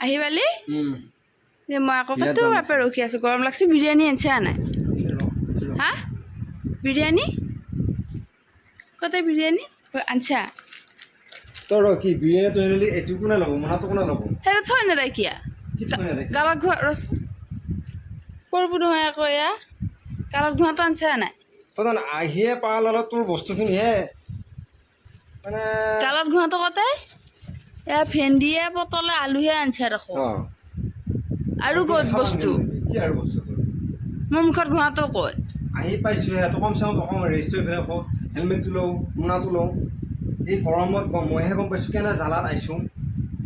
আহিবালি মই আকৌ কত বাপে ৰখি আছো গৰম লাগছে বিৰিয়ানী আনছা নাই হা বিৰিয়ানী কতে বিৰিয়ানী আনছা তোৰ কি বিৰিয়ানি তো হইলি এটুকু না লব মনা তো কোনা লব হেৰা থৈ নাৰাখিয়া কি থৈ না গালত ঘৰ ৰস পৰবু নহয় আকৌ এয়া গালত ঘৰটো আনছা নাই তখন আহিয়ে পাল হলো তোৰ বস্তুখিনি হে মানে গালত ঘৰটো কতে এয়া ভেন্দিয়ে পটলে আলুহে আনছা ৰাখো আৰু ক'ত বস্তু কি আৰু বস্তু মোৰ মুখত ঘৰটো ক'ত আহি পাইছো হে তো কম সে কম অকম ৰেষ্ট লৈ ফেলে কো হেলমেটটো লওঁ মোনাটো লওঁ এই গৰমত মইহে গম পাইছোঁ কেনে জ্বালাত আহিছোঁ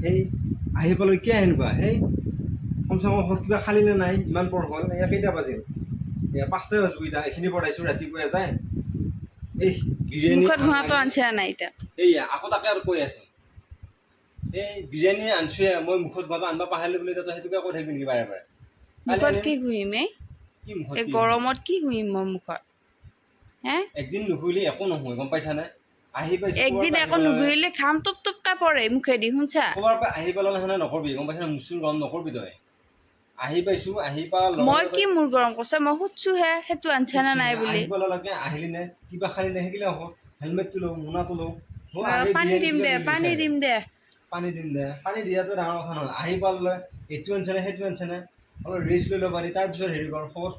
সেই আহি পালৈ কিয় সেনেকুৱা সেই কমচে কম কিবা খালি নে নাই ইমান পৰ হ'ল এয়া কেইটা বাজিল এয়া 5টাই বাজিব এতিয়া এইখিনি পঢ়াইছোঁ ৰাতিপুৱাই যায় এই বিৰিয়ানী মুখত ঘৰটো আনছা নাই এতিয়া এইয়া আকৌ তাকে আৰু কৈ আছে এই বিৰিয়ানী আনছোৱে মই মুখত ঘৰটো আনবা পাহৰিলোঁ বুলি তই সেইটোকে কৈ থাকিবি নেকি বাৰে বাৰে মুখত কি ঘূৰিম কি মুখত এই গৰমত কি ঘূৰিম মই মুখত হে একদিন নুঘূৰিলে একো নহয় গম পাইছানে আহি পাইছোঁ একদিন আকৌ নুঘূৰিলে ঘাম টপ টপকা পৰে মুখেদি শুনছা ক'ৰবাৰ পৰা আহি পেলালে সেনে নকৰবি গম পাইছানে মুচুৰ গৰম নকৰবি তই আহি পাইছোঁ আহি পা মই কি মোৰ গৰম কৈছে মই সুধছোহে সেইটো আনছা না নাই বুলি আহি পেলালকে আহিলি নে কিবা খালি নে সেইগিলা হ'ব হেলমেটটো লওঁ মোনাটো লওঁ পানী দিম দে পানী দিম দে পানী দিম দে পানী দিয়াটো ডাঙৰ কথা নহয় আহি পালে এইটো আনছেনে সেইটো আনছেনে অলপ ৰেষ্ট লৈ ল'ব পাৰি তাৰপিছত হেৰি কৰ খবৰ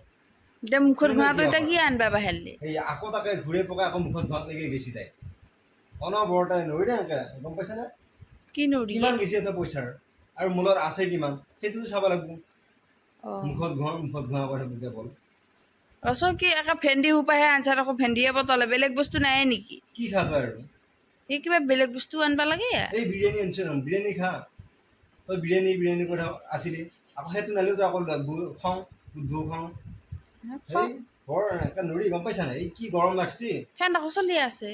দে মুখত ঘোঁৰাটো এতিয়া কি আনবা বাহিৰলে এই আকৌ তাকে ঘূৰে পকাই আকৌ মুখত ঘৰত লাগি গেছি তাই অনবৰতাই নৰি দে এনেকৈ গম পাইছানে কি নৰি কিমান গেছি এটা পইচাৰ আৰু মূলত আছে কিমান সেইটোও চাব লাগিব মুখত ঘঁহা কথা বুকে বল অচ কি একে ভেন্দি সোপাহে আনছা আকৌ ভেন্দিয়ে পটলে বেলেগ বস্তু নাই নেকি কি খা তই আৰু এই কিবা বেলেগ বস্তু আনবা লাগে এই বিৰিয়ানী আনিছে ন বিৰিয়ানী খা তই বিৰিয়ানী কথা আছিলি আকৌ সেইটো নালিও তই আকৌ খাওঁ বুদ্ধু খাওঁ এই বৰ একে নৰি গম পাইছা নাই এই কি গৰম লাগছি ফেন আকৌ চলি আছে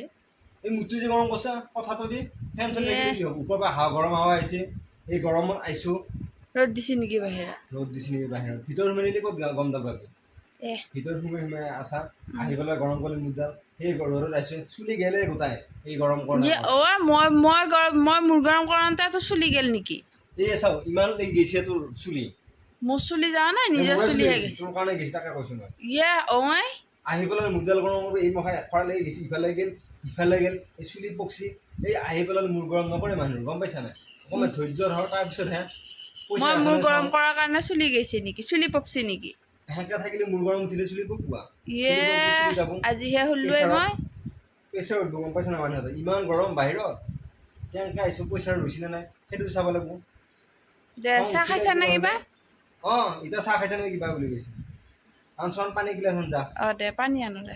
এই মুঠটো যে গৰম কৰিছা কথাটো দি ফেন চলি থাকিলে কি হ'ব ওপৰৰ পৰা গৰম হাৱা আহিছে এই গৰমত আহিছোঁ ৰ'দ দিছে নেকি বাহিৰত ৰ'দ দিছে নেকি বাহিৰত ভিতৰত সোমাই দিলে ক'ত গম নাপাবি ভিতৰত সোমাই আছা আহি পেলাই গৰম কৰি মুদ্দাল সেই ৰ'দত আহিছোঁ চুলি গেলে গোটাই এই গৰম কৰা মই মোৰ গৰম কৰোঁতে চুলি গেল নেকি এই চাওঁ ইমান গেছে তোৰ চুলি মোৰ চুলি যোৱা নাই নিজৰ চুলিহে গেছে তোৰ কাৰণে গেছি তাকে কৈছোঁ মই ইয়ে আহি পেলাই মুদ্দাল গৰম কৰিব এই মহাই এফালে লাগি গেছি ইফালে গেল এই চুলি পকছি এই আহি পেলাই মূৰ গৰম নকৰে মানুহ গম পাইছা নাই অকণমান ধৈৰ্য ধৰ তাৰপিছতহে মই মোৰ গৰম কৰাৰ কাৰণে চুলি গৈছে নেকি চুলি পকছি নেকি সেনেকৈ থাকিলে মূৰ গৰম উঠিলে চুলি পকোৱা ইয়ে আজিহে শুলোৱে মই প্ৰেছাৰ উঠব গম পাইছা না মানুহহঁতে ইমান গৰম বাহিৰত কেনেকৈ আহিছোঁ পইচাৰ ৰুচি নে নাই সেইটো চাব লাগিব দে চাহ খাইছা নে কিবা এতিয়া চাহ খাইছা নে কিবা বুলি কৈছে আনচোন পানী গিলাচোন যা দে পানী আনো দে